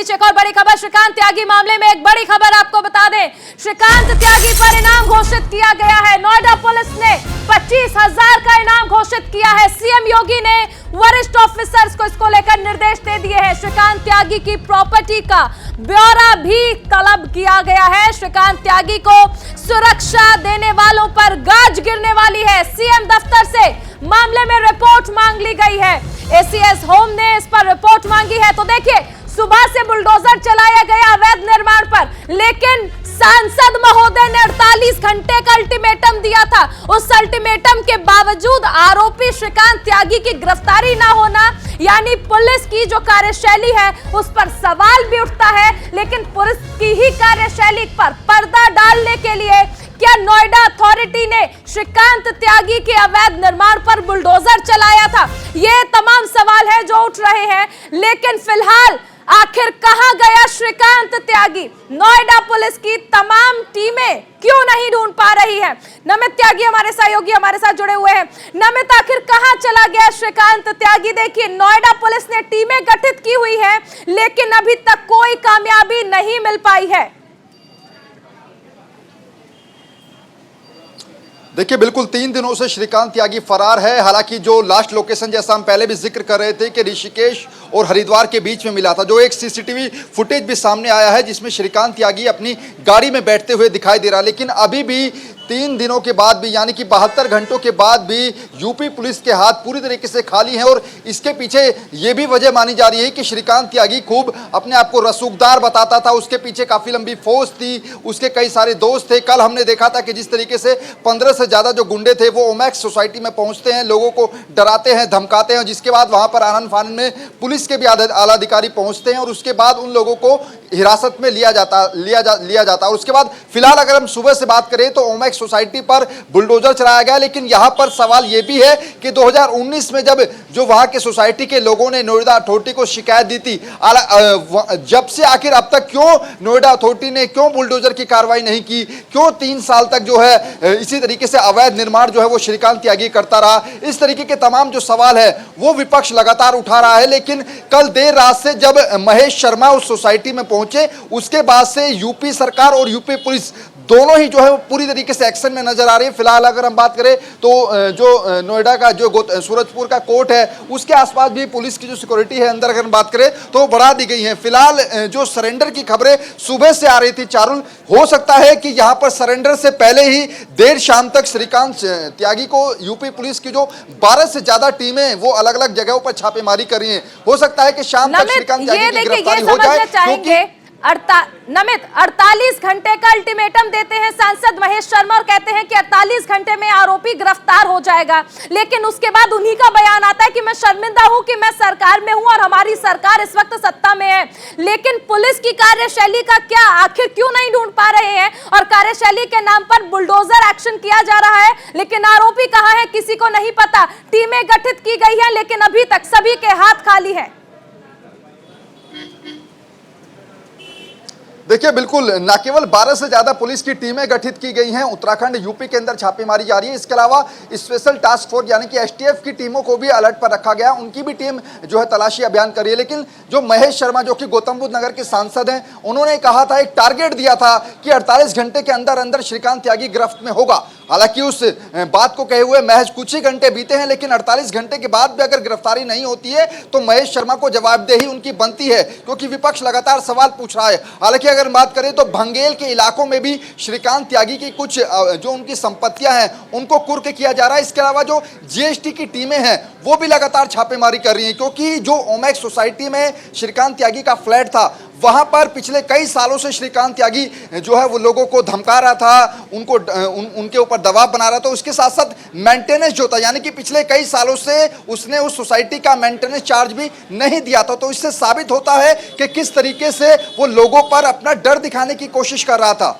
बीच एक और बड़ी खबर, श्रीकांत त्यागी मामले में एक बड़ी खबर आपको बता दें। श्रीकांत त्यागी पर इनाम घोषित किया गया है। नोएडा पुलिस ने 25,000 का इनाम घोषित किया है। सीएम योगी ने वरिष्ठ ऑफिसर्स को इसको लेकर निर्देश दे दिए हैं। श्रीकांत त्यागी की प्रॉपर्टी का ब्यौरा भी तलब किया गया है। श्रीकांत त्यागी को सुरक्षा देने वालों पर गाज गिरने वाली है। सीएम दफ्तर से मामले में रिपोर्ट मांग ली गई है। एसीएस होम ने इस पर रिपोर्ट मांगी है। तो देखिए, सुबह से बुलडोजर चलाया गया अवैध निर्माण पर, लेकिन सांसद महोदय ने 48 घंटे का अल्टीमेटम दिया था। उस अल्टीमेटम के बावजूद आरोपी श्रीकांत त्यागी की गिरफ्तारी ना होना, यानी पुलिस की जो कार्यशैली है उस पर सवाल भी उठता है। लेकिन पुलिस की ही कार्यशैली पर पर्दा डालने के लिए क्या नोएडा अथॉरिटी ने श्रीकांत त्यागी के अवैध निर्माण पर बुलडोजर चलाया था? ये तमाम सवाल है जो उठ रहे हैं। लेकिन फिलहाल आखिर कहां गया श्रीकांत त्यागी? नोएडा पुलिस की तमाम टीमें क्यों नहीं ढूंढ पा रही है? नमित त्यागी हमारे सहयोगी हमारे साथ जुड़े हुए हैं। नमित, आखिर कहां चला गया श्रीकांत त्यागी? देखिए, नोएडा पुलिस ने टीमें गठित की हुई है, लेकिन अभी तक कोई कामयाबी नहीं मिल पाई है। देखिए, बिल्कुल 3 दिनों से श्रीकांत त्यागी फरार है। हालांकि जो लास्ट लोकेशन, जैसा हम पहले भी जिक्र कर रहे थे कि ऋषिकेश और हरिद्वार के बीच में मिला था, जो एक सीसीटीवी फुटेज भी सामने आया है जिसमें श्रीकांत त्यागी अपनी गाड़ी में बैठते हुए दिखाई दे रहा है। लेकिन अभी भी 3 दिनों के बाद भी, यानी कि 72 घंटों के बाद भी यूपी पुलिस के हाथ पूरी तरीके से खाली हैं। और इसके पीछे ये भी वजह मानी जा रही है कि श्रीकांत त्यागी खूब अपने आप को रसूखदार बताता था। उसके पीछे काफ़ी लंबी फौज थी, उसके कई सारे दोस्त थे। कल हमने देखा था कि जिस तरीके से 15 से ज़्यादा जो गुंडे थे वो ओमैक्स सोसाइटी में पहुंचते हैं, लोगों को डराते हैं, धमकाते हैं, जिसके बाद वहां पर आनन फानन में पुलिस के भी आला अधिकारी पहुंचते हैं और उसके बाद उन लोगों को हिरासत में लिया जाता। और उसके बाद फिलहाल अगर हम सुबह से बात करें तो ओमैक्स सोसाइटी पर बुलडोजर चलाया गया। लेकिन यहां पर सवाल यह भी है कि 2019 में जब जो वहां के सोसाइटी के लोगों ने नोएडा अथॉरिटी को शिकायत दी थी, जब से आखिर अब तक क्यों नोएडा अथॉरिटी ने क्यों बुलडोजर की कार्रवाई नहीं की? क्यों 3 साल तक जो है इसी तरीके से अवैध निर्माण जो है वो श्रीकांत त्यागी करता रहा? इस तरीके के तमाम जो सवाल है वो विपक्ष लगातार उठा रहा है। लेकिन कल देर रात से जब महेश शर्मा उस सोसाइटी में पहुंचे, उसके बाद से यूपी सरकार और यूपी पुलिस दोनों ही जो है वो पूरी तरीके से एक्शन में नजर आ रही है। फिलहाल अगर हम बात करें तो जो नोएडा का जो सूरजपुर का कोर्ट है उसके आसपास भी पुलिस की जो सिक्योरिटी है अंदर अगर हम बात करें तो बढ़ा दी गई है। फिलहाल जो सरेंडर की खबरें सुबह से आ रही थी चारुल, हो सकता है कि यहाँ पर सरेंडर से पहले ही देर शाम तक श्रीकांत त्यागी को यूपी पुलिस की जो 12 से ज्यादा टीमें वो अलग अलग जगहों पर छापेमारी कर रही है। हो सकता है कि शाम तक श्रीकांत त्यागी की गिरफ्तारी हो जाए, क्योंकि नमित 48 घंटे का अल्टीमेटम देते हैं सांसद महेश शर्मा और कहते हैं कि 48 घंटे में आरोपी गिरफ्तार हो जाएगा। लेकिन उसके बाद उन्हीं का बयान आता है कि मैं शर्मिंदा हूं कि मैं सरकार में हूं और हमारी सरकार इस वक्त सत्ता में है। लेकिन पुलिस की कार्यशैली का क्या, आखिर क्यों नहीं ढूंढ पा रहे हैं? और कार्यशैली के नाम पर बुलडोजर एक्शन किया जा रहा है, लेकिन आरोपी कहां है किसी को नहीं पता। टीमें गठित की गई है, लेकिन अभी तक सभी के हाथ खाली है। देखिए, बिल्कुल न केवल 12 से ज्यादा पुलिस की टीमें गठित की गई हैं, उत्तराखंड यूपी के अंदर छापेमारी जारी है। इसके अलावा स्पेशल टास्क फोर्स यानी कि एसटीएफ की टीमों को भी अलर्ट पर रखा गया, उनकी भी टीम जो है तलाशी अभियान कर रही है। लेकिन जो महेश शर्मा जो कि गौतम बुद्ध नगर के सांसद हैं, उन्होंने कहा था, एक टारगेट दिया था कि 48 घंटे के अंदर अंदर श्रीकांत त्यागी गिरफ्त में होगा। हालांकि उस बात को कहे हुए महज कुछ ही घंटे बीते हैं, लेकिन 48 घंटे के बाद भी अगर गिरफ्तारी नहीं होती है तो महेश शर्मा को जवाबदेही उनकी बनती है, क्योंकि विपक्ष लगातार सवाल पूछ रहा है। हालांकि अगर बात करें तो भंगेल के इलाकों में भी श्रीकांत त्यागी की कुछ जो उनकी संपत्तियां हैं उनको कुर्क किया जा रहा है। इसके अलावा जो जीएसटी की टीमें हैं वो भी लगातार छापेमारी कर रही हैं, क्योंकि जो ओमैक्स सोसाइटी में श्रीकांत त्यागी का फ्लैट था वहां पर पिछले कई सालों से श्रीकांत त्यागी जो है वो लोगों को धमका रहा था, उनके ऊपर दबाव बना रहा था। उसके साथ साथ मेंटेनेंस जो था, यानी कि पिछले कई सालों से उसने उस सोसाइटी का मेंटेनेंस चार्ज भी नहीं दिया था। तो इससे साबित होता है कि किस तरीके से वो लोगों पर अपना डर दिखाने की कोशिश कर रहा था।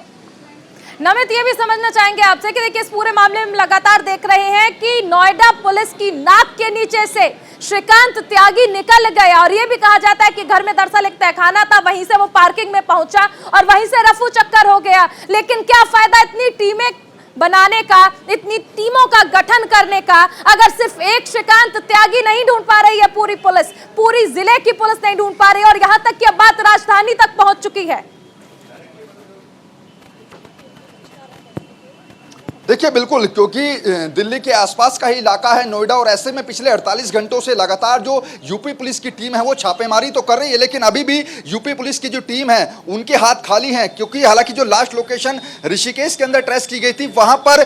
नमित, ये भी समझना चाहेंगे आपसे कि देखिए, इस पूरे मामले में लगातार देख रहे हैं कि नोएडा पुलिस की नाक के नीचे से श्रीकांत त्यागी निकल गया और ये भी कहा जाता है कि घर में दरअसल एक तहखाना था, वहीं से वो पार्किंग में पहुंचा और वहीं से रफू चक्कर हो गया। लेकिन क्या फायदा इतनी टीमें बनाने का, इतनी टीमों का गठन करने का, अगर सिर्फ एक श्रीकांत त्यागी नहीं ढूंढ पा रही है पूरी पुलिस, पूरी जिले की पुलिस नहीं ढूंढ पा रही है, और यहां तक कि अब बात राजधानी तक पहुंच चुकी है। देखिए बिल्कुल, क्योंकि दिल्ली के आसपास का ही इलाका है नोएडा, और ऐसे में पिछले 48 घंटों से लगातार जो यूपी पुलिस की टीम है वो छापेमारी तो कर रही है, लेकिन अभी भी यूपी पुलिस की जो टीम है उनके हाथ खाली हैं, क्योंकि हालांकि जो लास्ट लोकेशन ऋषिकेश के अंदर ट्रेस की गई थी वहां पर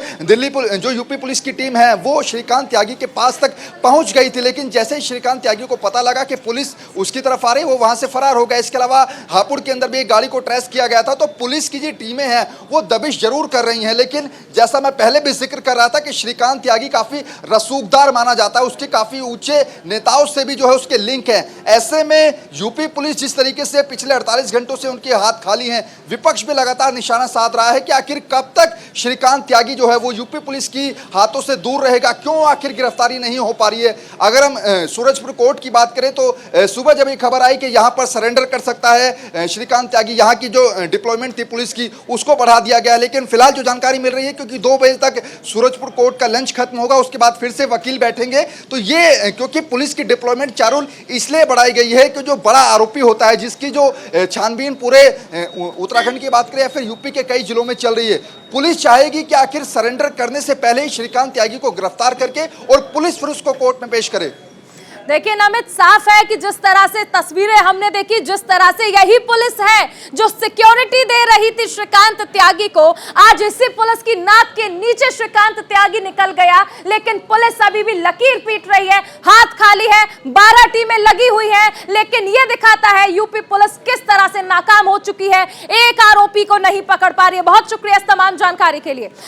जो यूपी पुलिस की टीम है वो श्रीकांत त्यागी के पास तक पहुंच गई थी, लेकिन जैसे ही श्रीकांत त्यागी को पता लगा कि पुलिस उसकी तरफ आ रही है वो वहां से फरार हो गया। इसके अलावा हापुड़ के अंदर भी एक गाड़ी को ट्रेस किया गया था। तो पुलिस की जो टीमें हैं वो दबिश जरूर कर रही हैं, लेकिन जैसा पहले भी जिक्र कर रहा था कि श्रीकांत त्यागी काफी रसूखदार माना जाता है, उसके काफी ऊंचे नेताओं से भी जो है उसके लिंक है। ऐसे में यूपी पुलिस जिस तरीके से पिछले 48 घंटों से उनके हाथ खाली हैं, विपक्ष भी लगातार निशाना साध रहा है कि आखिर कब तक श्रीकांत त्यागी जो है वो यूपी पुलिस की हाथों से दूर रहेगा, क्यों आखिर गिरफ्तारी नहीं हो पा रही है। अगर हम सूरजपुर कोर्ट की बात करें तो सुबह जब ये खबर आई कि यहां पर सरेंडर कर सकता है श्रीकांत त्यागी, यहां की जो डिप्लॉयमेंट थी पुलिस की उसको बढ़ा दिया गया, लेकिन फिलहाल जो जानकारी मिल रही है क्योंकि 2 बजे तक सूरजपुर कोर्ट का लंच खत्म होगा, उसके बाद फिर से वकील बैठेंगे, तो ये क्योंकि पुलिस की डिप्लॉयमेंट चारुल इसलिए बढ़ाई गई है कि जो बड़ा आरोपी होता है जिसकी जो छानबीन पूरे उत्तराखंड की बात करें या फिर यूपी के कई जिलों में चल रही है, पुलिस चाहेगी कि आखिर सरेंडर करने से पहले ही श्रीकांत त्यागी को गिरफ्तार करके और पुलिस फिर उसको कोर्ट में पेश करे। देखिए नमित, साफ है कि जिस तरह से तस्वीरें हमने देखी, जिस तरह से यही पुलिस है जो सिक्योरिटी दे रही थी श्रीकांत त्यागी को, आज इसी पुलिस की नाक के नीचे श्रीकांत त्यागी निकल गया, लेकिन पुलिस अभी भी लकीर पीट रही है, हाथ खाली है, 12 टीमें लगी हुई है, लेकिन यह दिखाता है यूपी पुलिस किस तरह से नाकाम हो चुकी है, एक आरोपी को नहीं पकड़ पा रही है। बहुत शुक्रिया इस तमाम जानकारी के लिए।